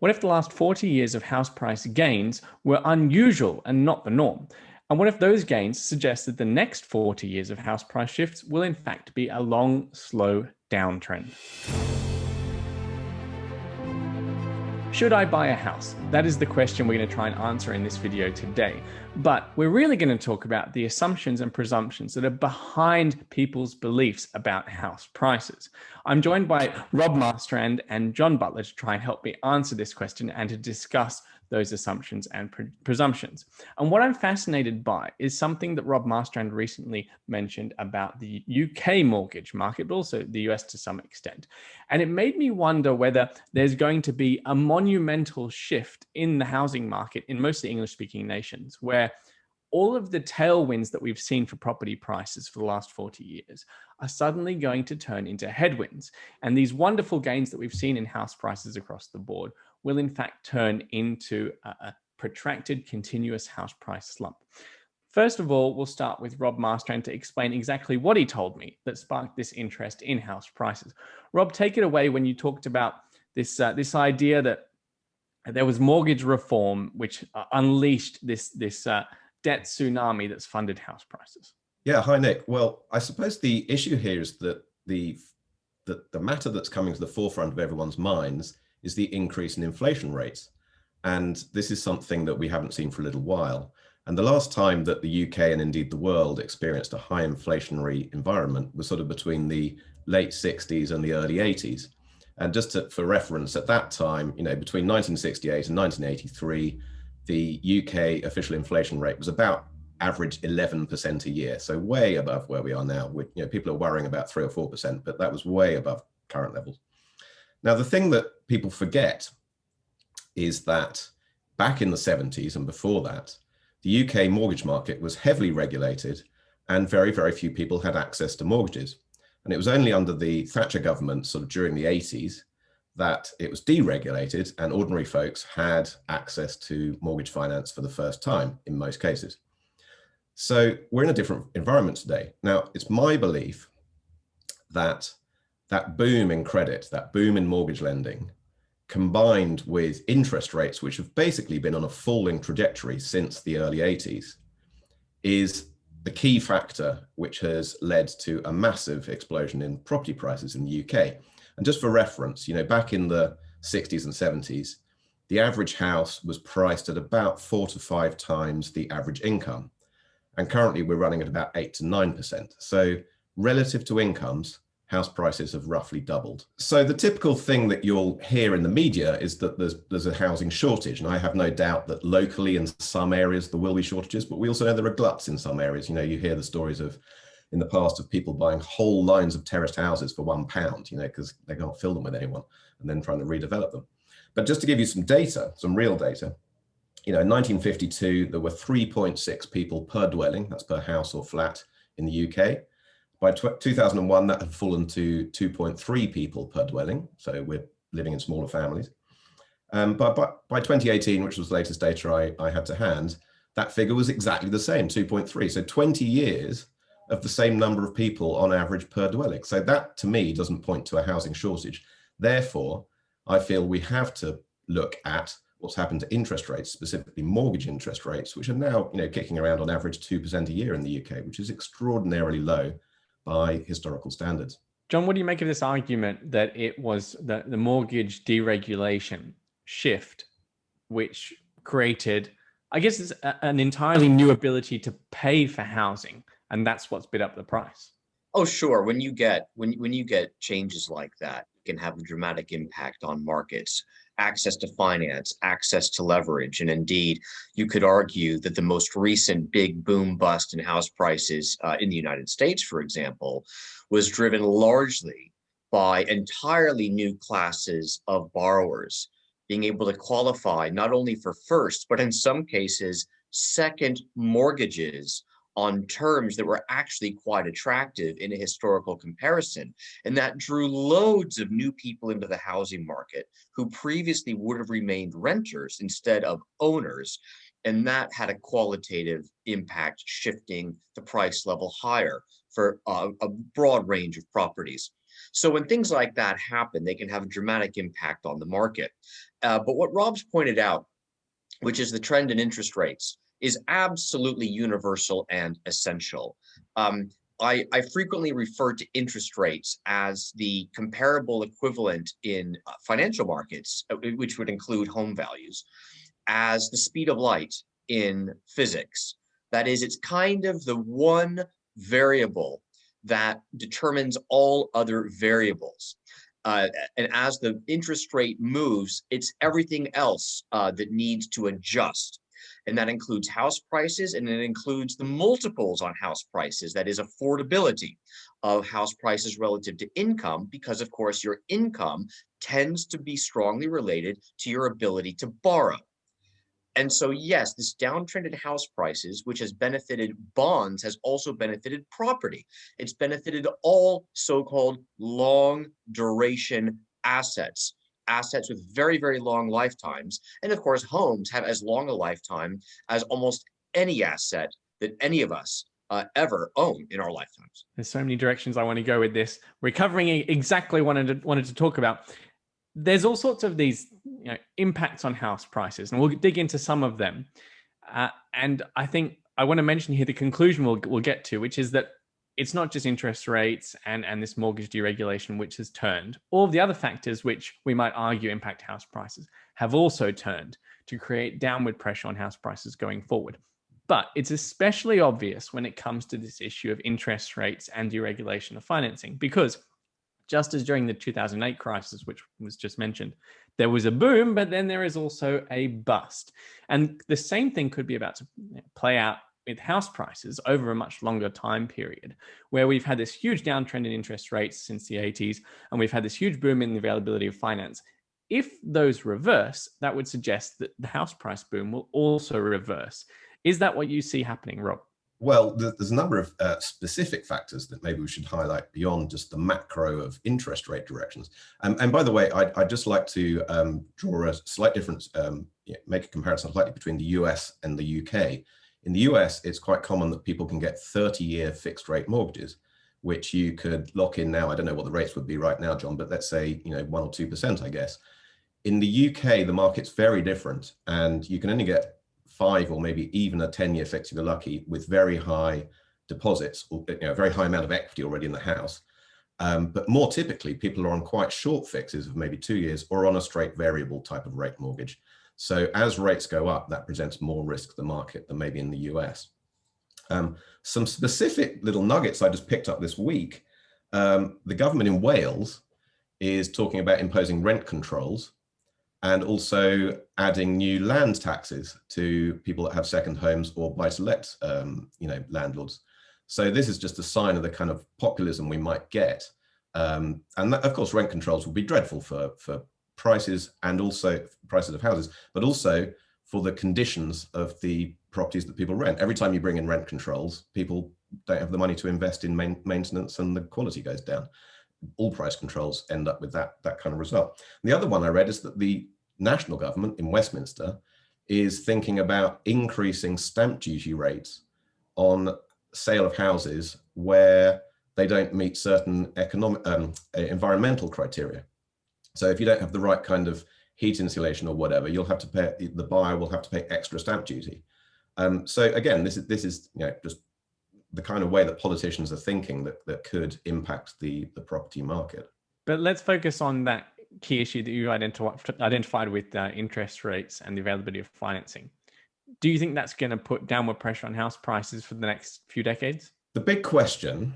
What if the last 40 years of house price gains were unusual and not the norm? And what if those gains suggest that the next 40 years of house price shifts will in fact be a long, slow downtrend? Should I buy a house? That is the question we're going to try and answer in this video today. But we're really going to talk about the assumptions and presumptions that are behind people's beliefs about house prices. I'm joined by Rob Marstrand and John Butler to try and help me answer this question and to discuss those assumptions and presumptions. And what I'm fascinated by is something that Rob Marstrand recently mentioned about the UK mortgage market, but also the US to some extent. And it made me wonder whether there's going to be a monumental shift in the housing market in mostly English-speaking nations, where all of the tailwinds that we've seen for property prices for the last 40 years are suddenly going to turn into headwinds. And these wonderful gains that we've seen in house prices across the board will in fact turn into a protracted continuous house price slump. First of all, we'll start with Rob Marstrand to explain exactly what he told me that sparked this interest in house prices. Rob, take it away when you talked about this idea that there was mortgage reform which unleashed this debt tsunami that's funded house prices. Yeah, hi Nick. Well, I suppose the issue here is that the matter that's coming to the forefront of everyone's minds is the increase in inflation rates. And this is something that we haven't seen for a little while. And the last time that the UK and indeed the world experienced a high inflationary environment was sort of between the late 60s and the early 80s. And just for reference, at that time, between 1968 and 1983, the UK official inflation rate was about average 11% a year. So way above where we are now. People are worrying about 3 or 4%, but that was way above current levels. Now, the thing that people forget is that back in the 70s and before that, the UK mortgage market was heavily regulated and very, very few people had access to mortgages. And it was only under the Thatcher government, sort of during the 80s, that it was deregulated and ordinary folks had access to mortgage finance for the first time in most cases. So we're in a different environment today. Now, it's my belief that that boom in credit, that boom in mortgage lending, combined with interest rates, which have basically been on a falling trajectory since the early 80s, is the key factor which has led to a massive explosion in property prices in the UK. And just for reference, back in the 60s and 70s, the average house was priced at about 4 to 5 times the average income. And currently we're running at about 8 to 9%. So relative to incomes, house prices have roughly doubled. So the typical thing that you'll hear in the media is that there's a housing shortage. And I have no doubt that locally in some areas there will be shortages, but we also know there are gluts in some areas. You hear the stories in the past of people buying whole lines of terraced houses for £1, because they can't fill them with anyone, and then trying to redevelop them. But just to give you some data, some real data, in 1952, there were 3.6 people per dwelling, that's per house or flat in the UK. By 2001, that had fallen to 2.3 people per dwelling. So we're living in smaller families. But by 2018, which was the latest data I had to hand, that figure was exactly the same, 2.3. So 20 years of the same number of people on average per dwelling. So that to me doesn't point to a housing shortage. Therefore, I feel we have to look at what's happened to interest rates, specifically mortgage interest rates, which are now kicking around on average 2% a year in the UK, which is extraordinarily low by historical standards. John, what do you make of this argument that it was the mortgage deregulation shift which created, I guess, it's an entirely new ability to pay for housing, and that's what's bid up the price? Oh, sure. When you get changes like that, it can have a dramatic impact on markets, access to finance, access to leverage. And indeed, you could argue that the most recent big boom bust in house prices in the United States, for example, was driven largely by entirely new classes of borrowers being able to qualify not only for first, but in some cases, second mortgages on terms that were actually quite attractive in a historical comparison. And that drew loads of new people into the housing market who previously would have remained renters instead of owners. And that had a qualitative impact, shifting the price level higher for a broad range of properties. So when things like that happen, they can have a dramatic impact on the market. But what Rob's pointed out, which is the trend in interest rates, is absolutely universal and essential. I frequently refer to interest rates as the comparable equivalent in financial markets, which would include home values, as the speed of light in physics. That is, it's kind of the one variable that determines all other variables. And as the interest rate moves, it's everything else that needs to adjust. And that includes house prices, and it includes the multiples on house prices, that is affordability of house prices relative to income, because of course your income tends to be strongly related to your ability to borrow. And so, yes, this downtrend in house prices, which has benefited bonds, has also benefited property. It's benefited all so-called long duration assets, assets with very, very long lifetimes. And of course, homes have as long a lifetime as almost any asset that any of us ever own in our lifetimes. There's so many directions I want to go with this. We're covering exactly what I wanted to talk about. There's all sorts of these impacts on house prices, and we'll dig into some of them. And I think I want to mention here the conclusion we'll get to, which is that it's not just interest rates and this mortgage deregulation which has turned. All of the other factors which we might argue impact house prices have also turned to create downward pressure on house prices going forward. But it's especially obvious when it comes to this issue of interest rates and deregulation of financing, because just as during the 2008 crisis, which was just mentioned, there was a boom, but then there is also a bust. And the same thing could be about to play out with house prices over a much longer time period, where we've had this huge downtrend in interest rates since the 80s, and we've had this huge boom in the availability of finance. If those reverse, that would suggest that the house price boom will also reverse. Is that what you see happening, Rob? Well, there's a number of specific factors that maybe we should highlight beyond just the macro of interest rate directions. And by the way, I'd just like to draw a slight difference, make a comparison slightly between the US and the UK. In the US, it's quite common that people can get 30-year fixed rate mortgages, which you could lock in now. I don't know what the rates would be right now, John, but let's say 1 or 2%, I guess. In the UK, the market's very different, and you can only get 5 or maybe even a 10-year fix if you're lucky, with very high deposits, a very high amount of equity already in the house. But more typically, people are on quite short fixes of maybe 2 years or on a straight variable type of rate mortgage. So as rates go up, that presents more risk to the market than maybe in the US. Some specific little nuggets I just picked up this week. The government in Wales is talking about imposing rent controls and also adding new land taxes to people that have second homes or buy-to-let, landlords. So this is just a sign of the kind of populism we might get. And that, of course, rent controls will be dreadful for prices and also prices of houses, but also for the conditions of the properties that people rent. Every time you bring in rent controls, people don't have the money to invest in maintenance and the quality goes down. All price controls end up with that kind of result. The other one I read is that the national government in Westminster is thinking about increasing stamp duty rates on sale of houses where they don't meet certain environmental criteria. So if you don't have the right kind of heat insulation or whatever, you'll have to pay, the buyer will have to pay extra stamp duty. So again, this is just the kind of way that politicians are thinking that could impact the property market. But let's focus on that key issue that you identified with interest rates and the availability of financing. Do you think that's going to put downward pressure on house prices for the next few decades? The big question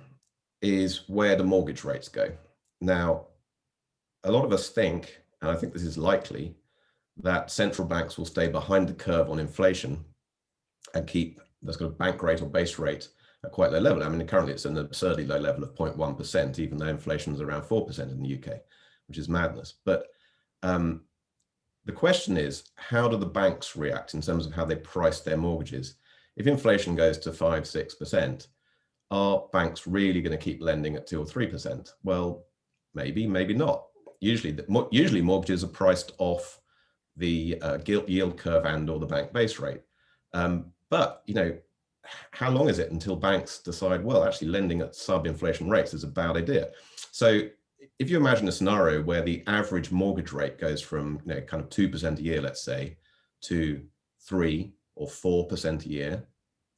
is where do mortgage rates go? Now, a lot of us think, and I think this is likely, that central banks will stay behind the curve on inflation and keep the sort of bank rate or base rate at quite low level. I mean, currently it's an absurdly low level of 0.1%, even though inflation is around 4% in the UK, which is madness. But the question is, how do the banks react in terms of how they price their mortgages? If inflation goes to 5-6%, are banks really going to keep lending at 2 or 3%? Well, maybe not. Usually mortgages are priced off the gilt yield curve and or the bank base rate. But how long is it until banks decide, well, actually lending at sub-inflation rates is a bad idea? So if you imagine a scenario where the average mortgage rate goes from kind of 2% a year, let's say, to 3 or 4% a year,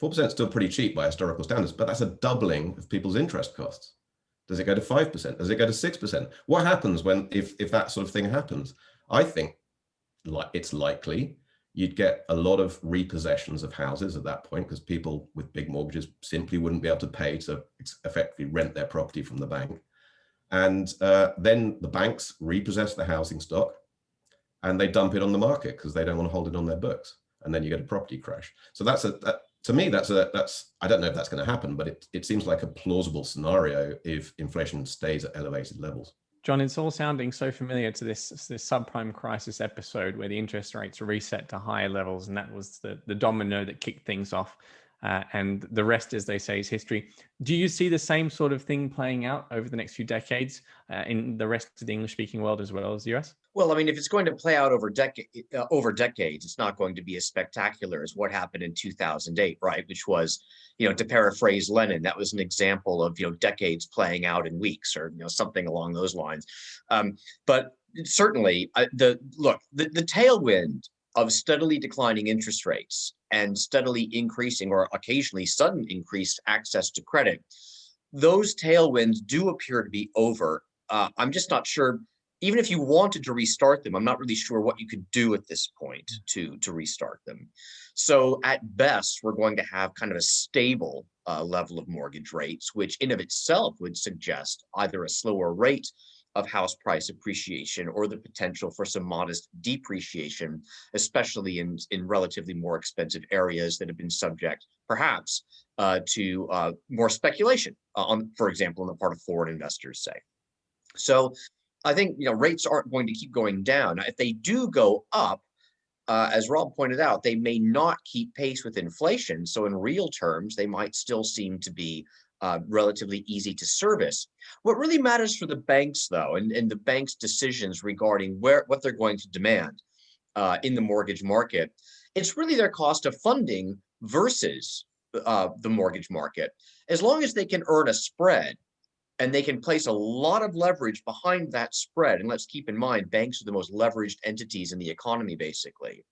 4% is still pretty cheap by historical standards, but that's a doubling of people's interest costs. Does it go to 5%? Does it go to 6%? What happens if that sort of thing happens? I think it's likely you'd get a lot of repossessions of houses at that point, because people with big mortgages simply wouldn't be able to pay to effectively rent their property from the bank. And then the banks repossess the housing stock and they dump it on the market because they don't want to hold it on their books. And then you get a property crash. So to me, that's I don't know if that's going to happen, but it seems like a plausible scenario if inflation stays at elevated levels. John, it's all sounding so familiar to this subprime crisis episode where the interest rates are reset to higher levels, and that was the domino that kicked things off. And the rest, as they say, is history. Do you see the same sort of thing playing out over the next few decades in the rest of the English-speaking world as well as the US? Well, I mean, if it's going to play out over decades, it's not going to be as spectacular as what happened in 2008, right? Which was, to paraphrase Lenin, that was an example of, decades playing out in weeks, or, something along those lines. But certainly, the tailwind of steadily declining interest rates and steadily increasing or occasionally sudden increased access to credit, those tailwinds do appear to be over. I'm just not sure, even if you wanted to restart them, I'm not really sure what you could do at this point to restart them. So at best, we're going to have kind of a stable level of mortgage rates, which in of itself would suggest either a slower rate of house price appreciation or the potential for some modest depreciation, especially in relatively more expensive areas that have been subject, perhaps, to more speculation, for example, on the part of foreign investors, say. So I think rates aren't going to keep going down. Now, if they do go up, as Rob pointed out, they may not keep pace with inflation. So in real terms, they might still seem to be relatively easy to service. What really matters for the banks, though, and the banks' decisions regarding what they're going to demand in the mortgage market, it's really their cost of funding versus the mortgage market. As long as they can earn a spread and they can place a lot of leverage behind that spread, and let's keep in mind, banks are the most leveraged entities in the economy, basically.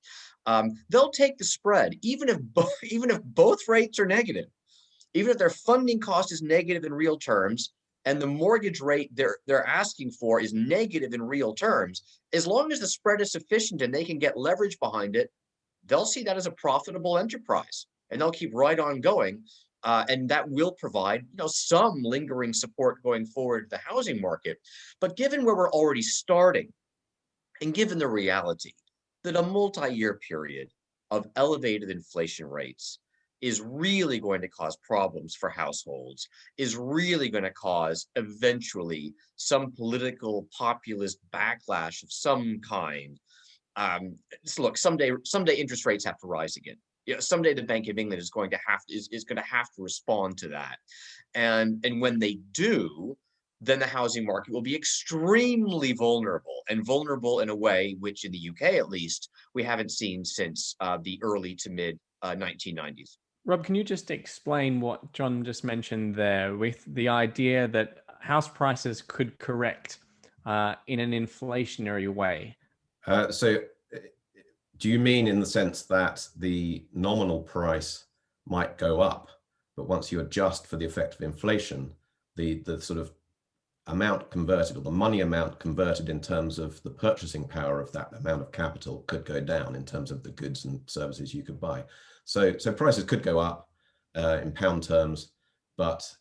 They'll take the spread, even if both rates are negative. Even if their funding cost is negative in real terms and the mortgage rate they're asking for is negative in real terms, as long as the spread is sufficient and they can get leverage behind it, they'll see that as a profitable enterprise and they'll keep right on going. And that will provide some lingering support going forward to the housing market. But given where we're already starting, and given the reality that a multi-year period of elevated inflation rates is really going to cause problems for households, is really going to cause eventually some political populist backlash of some kind. So look, someday interest rates have to rise again. Someday the Bank of England is going to have to respond to that, and when they do, then the housing market will be extremely vulnerable in a way which, in the UK at least, we haven't seen since the early to mid 1990s. Rob, can you just explain what John just mentioned there with the idea that house prices could correct in an inflationary way? So do you mean in the sense that the nominal price might go up, but once you adjust for the effect of inflation, the sort of amount converted, or the money amount converted in terms of the purchasing power of that amount of capital, could go down in terms of the goods and services you could buy? So prices could go up in pound terms, but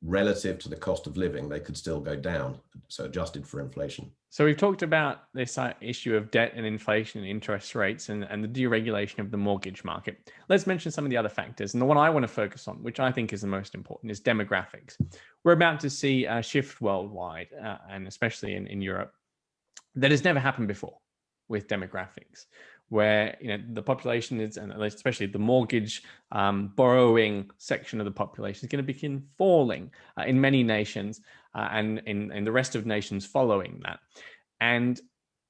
relative to the cost of living, they could still go down, so adjusted for inflation. So we've talked about this issue of debt and inflation and interest rates and the deregulation of the mortgage market. Let's mention some of the other factors. And the one I want to focus on, which I think is the most important, is demographics. We're about to see a shift worldwide, and especially in Europe, that has never happened before with demographics, where the population is, and especially the mortgage borrowing section of the population, is going to begin falling in many nations and in the rest of nations following that. And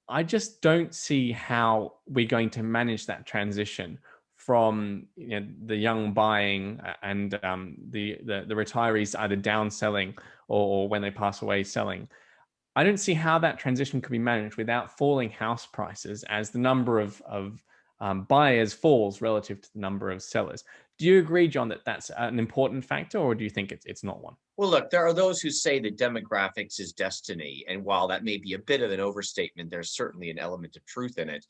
I just don't see how we're going to manage that transition from the young buying and the retirees either down selling or when they pass away selling. I don't see how that transition could be managed without falling house prices as the number of buyers falls relative to the number of sellers. Do you agree, John, that that's an important factor, or do you think it's not one? Well, look, there are those who say that demographics is destiny. And while that may be a bit of an overstatement, there's certainly an element of truth in it.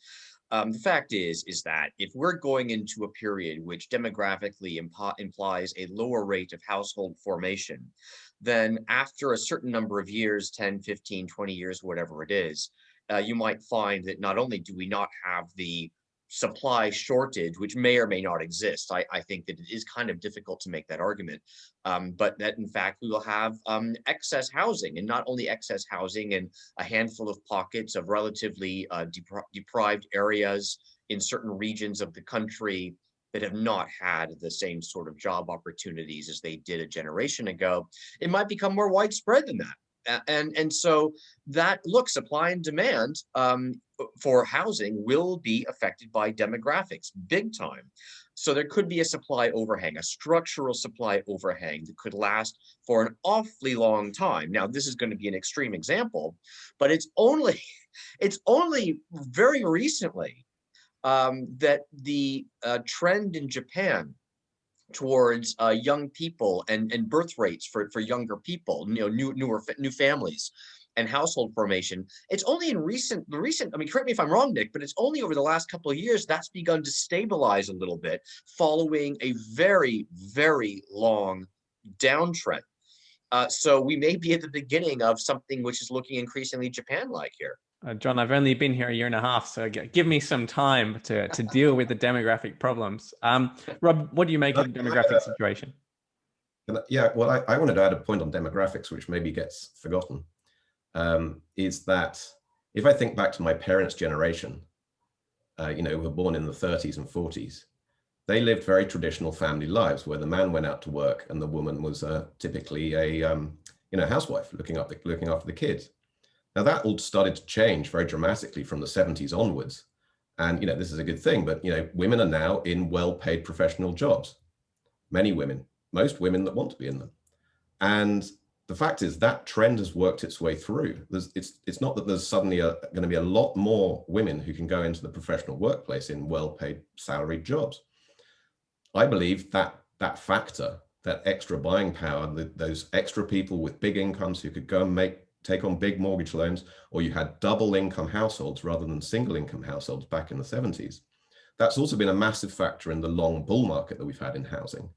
The fact is that if we're going into a period which demographically implies a lower rate of household formation, then after a certain number of years, 10, 15, 20 years, whatever it is, you might find that not only do we not have the supply shortage, which may or may not exist. I think that it is kind of difficult to make that argument, but that in fact we will have excess housing, and not only excess housing in a handful of pockets of relatively deprived areas in certain regions of the country that have not had the same sort of job opportunities as they did a generation ago. It might become more widespread than that. And so that, look, supply and demand for housing will be affected by demographics big time. So there could be a supply overhang, a structural supply overhang that could last for an awfully long time. Now, this is going to be an extreme example, but it's only very recently that the trend in Japan towards young people and birth rates for younger people, new families and household formation. It's only in the recent, I mean, correct me if I'm wrong, Nick, but it's only over the last couple of years that's begun to stabilize a little bit following a very, very long downtrend. So we may be at the beginning of something which is looking increasingly Japan-like here. John, I've only been here a year and a half, so give me some time to deal with the demographic problems. Rob, what do you make of the demographic situation? Yeah, well, I wanted to add a point on demographics, which maybe gets forgotten, is that if I think back to my parents' generation, who were born in the 30s and 40s, they lived very traditional family lives where the man went out to work and the woman was typically a housewife looking after the kids. Now that all started to change very dramatically from the 70s onwards. And, this is a good thing, but, women are now in well-paid professional jobs. Many women, most women that want to be in them. And the fact is that trend has worked its way through. It's not that there's suddenly going to be a lot more women who can go into the professional workplace in well-paid salaried jobs. I believe that factor, that extra buying power, those extra people with big incomes who could go and take on big mortgage loans, or you had double income households rather than single income households back in the 70s. That's also been a massive factor in the long bull market that we've had in housing.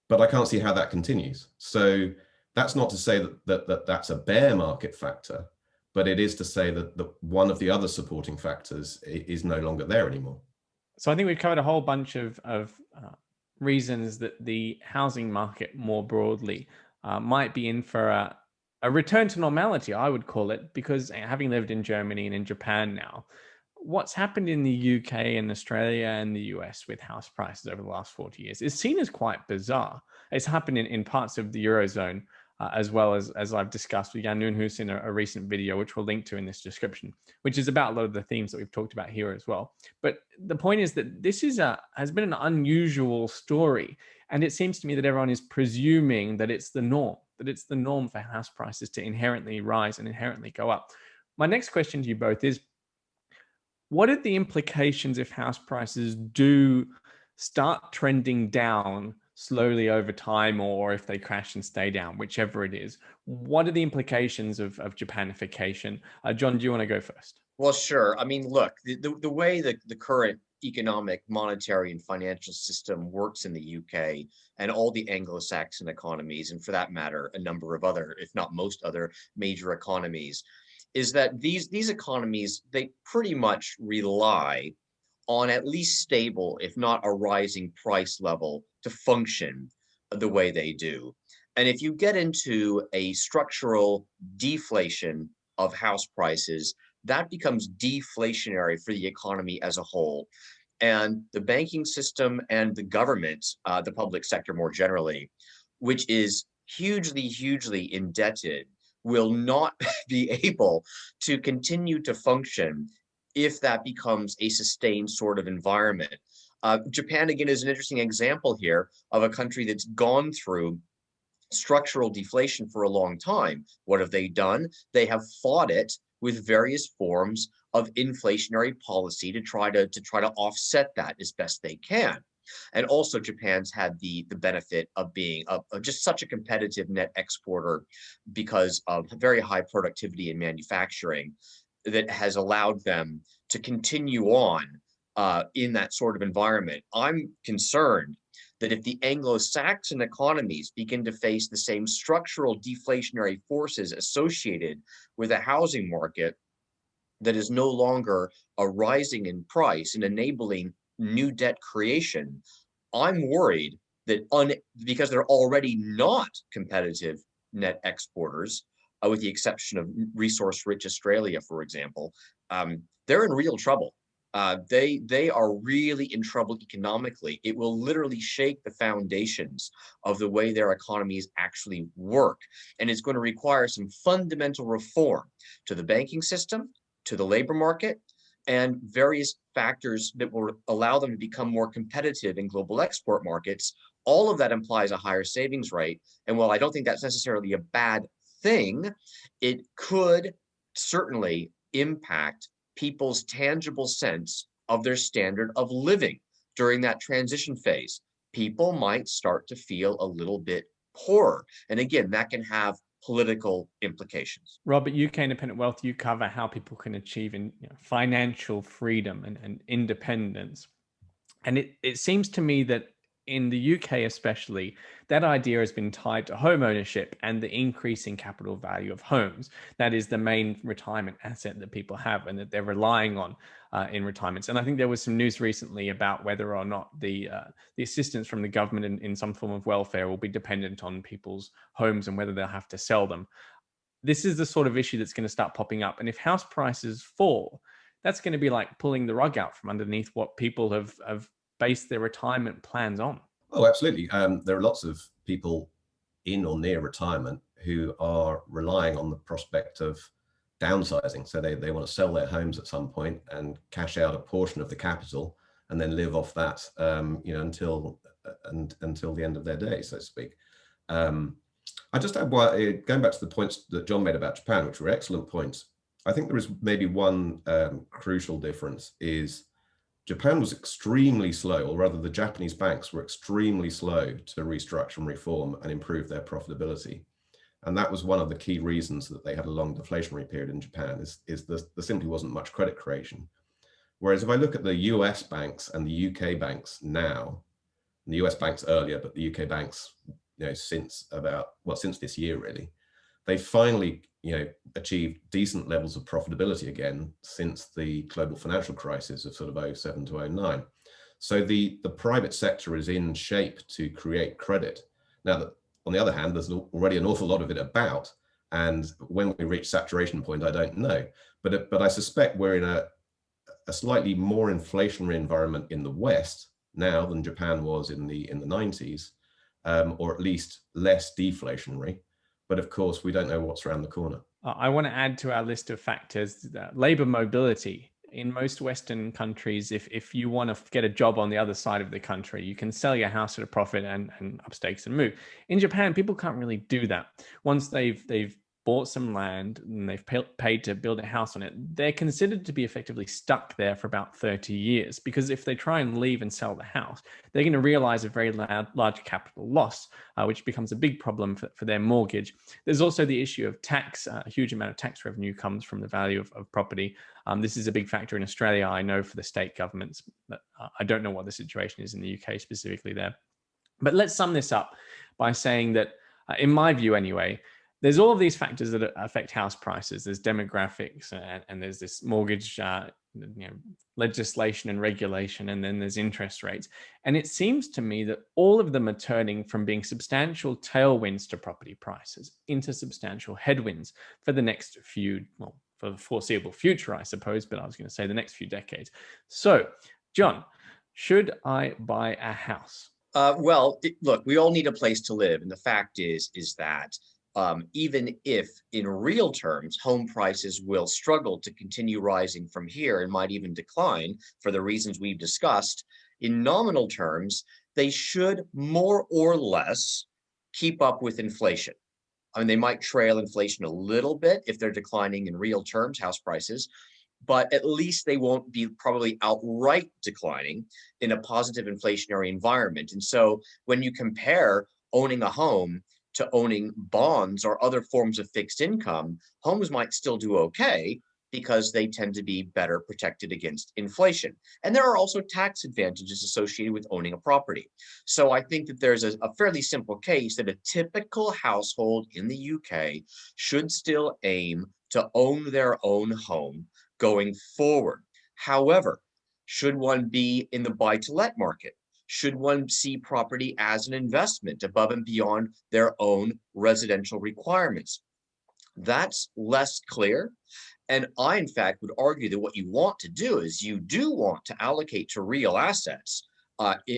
But I can't see how that continues. So that's not to say that that's a bear market factor, but it is to say that one of the other supporting factors is no longer there anymore. So I think we've covered a whole bunch of reasons that the housing market more broadly might be in for a return to normality, I would call it, because having lived in Germany and in Japan now, what's happened in the UK and Australia and the US with house prices over the last 40 years is seen as quite bizarre. It's happened in parts of the Eurozone, as well as I've discussed with Jan Nunhus in a recent video, which we'll link to in this description, which is about a lot of the themes that we've talked about here as well. But the point is that this has been an unusual story. And it seems to me that everyone is presuming that it's the norm, for house prices to inherently rise and inherently go up. My next question to you both is, what are the implications if house prices do start trending down slowly over time, or if they crash and stay down, whichever it is? What are the implications of Japanification? John, do you want to go first? Well, sure. I mean, look, the way that the current economic, monetary, and financial system works in the UK and all the Anglo-Saxon economies, and for that matter, a number of other, if not most other major economies, is that these economies, they pretty much rely on at least stable, if not a rising price level to function the way they do. And if you get into a structural deflation of house prices, that becomes deflationary for the economy as a whole. And the banking system and the government, the public sector more generally, which is hugely, hugely indebted, will not be able to continue to function if that becomes a sustained sort of environment. Japan, again, is an interesting example here of a country that's gone through structural deflation for a long time. What have they done? They have fought it with various forms of inflationary policy to try to offset that as best they can. And also, Japan's had the benefit of being just such a competitive net exporter because of very high productivity in manufacturing that has allowed them to continue on in that sort of environment. I'm concerned that if the Anglo-Saxon economies begin to face the same structural deflationary forces associated with a housing market that is no longer rising in price and enabling new debt creation, I'm worried that because they're already not competitive net exporters, with the exception of resource-rich Australia, for example, they're in real trouble. They are really in trouble economically. It will literally shake the foundations of the way their economies actually work. And it's going to require some fundamental reform to the banking system, to the labor market, and various factors that will allow them to become more competitive in global export markets. All of that implies a higher savings rate. And while I don't think that's necessarily a bad thing, it could certainly impact people's tangible sense of their standard of living during that transition phase. People might start to feel a little bit poorer. And again, that can have political implications. Robert, UK Independent Wealth, you cover how people can achieve financial freedom and independence. And it seems to me that in the UK especially, that idea has been tied to home ownership and the increasing capital value of homes. That is the main retirement asset that people have and that they're relying on in retirements. And I think there was some news recently about whether or not the assistance from the government in some form of welfare will be dependent on people's homes and whether they'll have to sell them. This is the sort of issue that's going to start popping up. And if house prices fall, that's going to be like pulling the rug out from underneath what people have based their retirement plans on. Oh, absolutely. There are lots of people in or near retirement who are relying on the prospect of downsizing. So they want to sell their homes at some point and cash out a portion of the capital and then live off that, until the end of their day, so to speak. I just add, going back to the points that John made about Japan, which were excellent points. I think there is maybe one crucial difference is Japan was extremely slow, or rather the Japanese banks were extremely slow to restructure and reform and improve their profitability. And that was one of the key reasons that they had a long deflationary period in Japan, is there simply wasn't much credit creation. Whereas if I look at the US banks and the UK banks now, and the US banks earlier, but the UK banks, since this year really, they finally, achieved decent levels of profitability again since the global financial crisis of sort of 07 to 09. So the private sector is in shape to create credit. Now, that, on the other hand, there's already an awful lot of it about, and when we reach saturation point, I don't know. But I suspect we're in a slightly more inflationary environment in the West now than Japan was in the 90s, or at least less deflationary. But of course, we don't know what's around the corner. I want to add to our list of factors labor mobility. In most Western countries, if you want to get a job on the other side of the country, you can sell your house at a profit and up stakes and move. In Japan, people can't really do that. Once they've bought some land and they've paid to build a house on it, they're considered to be effectively stuck there for about 30 years. Because if they try and leave and sell the house, they're going to realize a very large capital loss, which becomes a big problem for their mortgage. There's also the issue of tax. A huge amount of tax revenue comes from the value of property. This is a big factor in Australia, I know, for the state governments. I don't know what the situation is in the UK specifically there. But let's sum this up by saying that, in my view anyway, there's all of these factors that affect house prices. There's demographics and there's this mortgage legislation and regulation, and then there's interest rates. And it seems to me that all of them are turning from being substantial tailwinds to property prices into substantial headwinds for the next for the foreseeable future, I suppose, but I was going to say the next few decades. So, John, should I buy a house? Look, we all need a place to live. And the fact is that even if in real terms, home prices will struggle to continue rising from here and might even decline for the reasons we've discussed, in nominal terms, they should more or less keep up with inflation. I mean, they might trail inflation a little bit if they're declining in real terms, house prices, but at least they won't be probably outright declining in a positive inflationary environment. And so when you compare owning a home to owning bonds or other forms of fixed income, homes might still do okay because they tend to be better protected against inflation. And there are also tax advantages associated with owning a property. So I think that there's a fairly simple case that a typical household in the UK should still aim to own their own home going forward. However, should one be in the buy-to-let market? Should one see property as an investment above and beyond their own residential requirements? That's less clear. And I, in fact, would argue that what you want to do is you do want to allocate to real assets,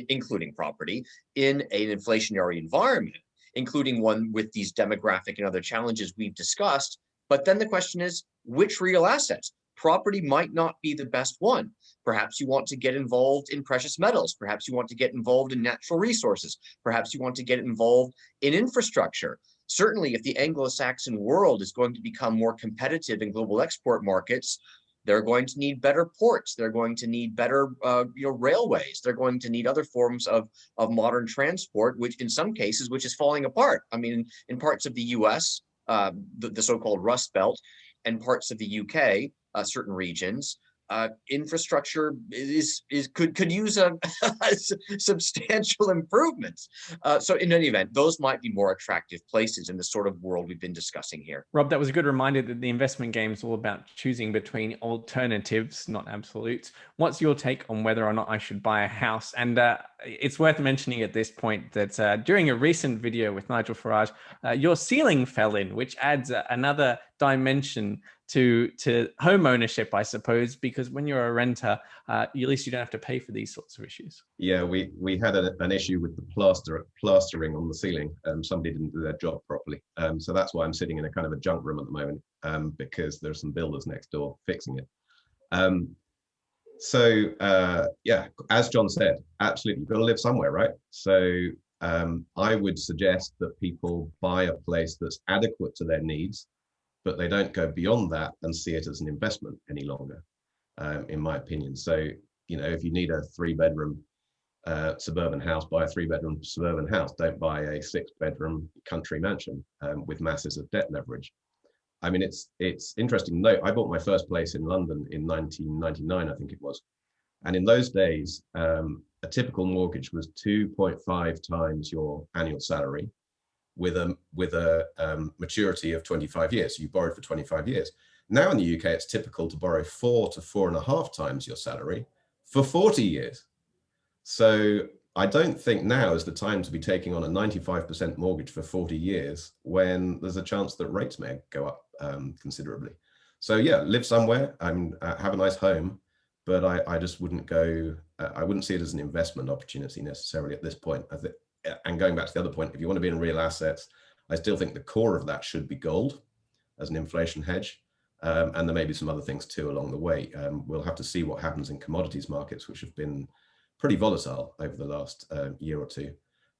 including property, in an inflationary environment, including one with these demographic and other challenges we've discussed. But then the question is, which real assets? Property might not be the best one. Perhaps you want to get involved in precious metals. Perhaps you want to get involved in natural resources. Perhaps you want to get involved in infrastructure. Certainly, if the Anglo-Saxon world is going to become more competitive in global export markets, they're going to need better ports. They're going to need better railways. They're going to need other forms of modern transport, which in some cases, which is falling apart. I mean, in parts of the US, the so-called Rust Belt, and parts of the UK, certain regions, infrastructure could use a substantial improvements. So in any event, those might be more attractive places in the sort of world we've been discussing here. Rob, that was a good reminder that the investment game is all about choosing between alternatives, not absolutes. What's your take on whether or not I should buy a house? And it's worth mentioning at this point that during a recent video with Nigel Farage, your ceiling fell in, which adds another dimension to home ownership, I suppose, because when you're a renter, at least you don't have to pay for these sorts of issues. Yeah, we had an issue with the plastering on the ceiling. Somebody didn't do their job properly. So that's why I'm sitting in a kind of a junk room at the moment, because there's some builders next door fixing it. Yeah, as John said, absolutely, you've got to live somewhere, right? So I would suggest that people buy a place that's adequate to their needs, but they don't go beyond that and see it as an investment any longer, in my opinion. So, if you need a 3-bedroom suburban house, buy a 3-bedroom suburban house. Don't buy a 6-bedroom country mansion with masses of debt leverage. I mean, it's interesting to note, I bought my first place in London in 1999, I think it was. And in those days, a typical mortgage was 2.5 times your annual salary, with a maturity of 25 years. So you borrowed for 25 years. Now in the UK, it's typical to borrow 4 to 4.5 times your salary for 40 years. So I don't think now is the time to be taking on a 95% mortgage for 40 years when there's a chance that rates may go up considerably. So yeah, live somewhere and have a nice home, but I just wouldn't go, I wouldn't see it as an investment opportunity necessarily at this point. And going back to the other point, if you want to be in real assets, I still think the core of that should be gold as an inflation hedge. And there may be some other things too along the way. We'll have to see what happens in commodities markets, which have been pretty volatile over the last year or two.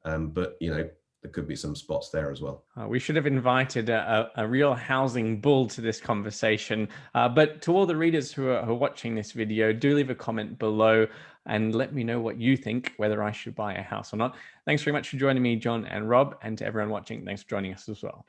But, there could be some spots there as well. We should have invited a real housing bull to this conversation. But to all the readers who are watching this video, do leave a comment below and let me know what you think, whether I should buy a house or not. Thanks very much for joining me, John and Rob, and to everyone watching, thanks for joining us as well.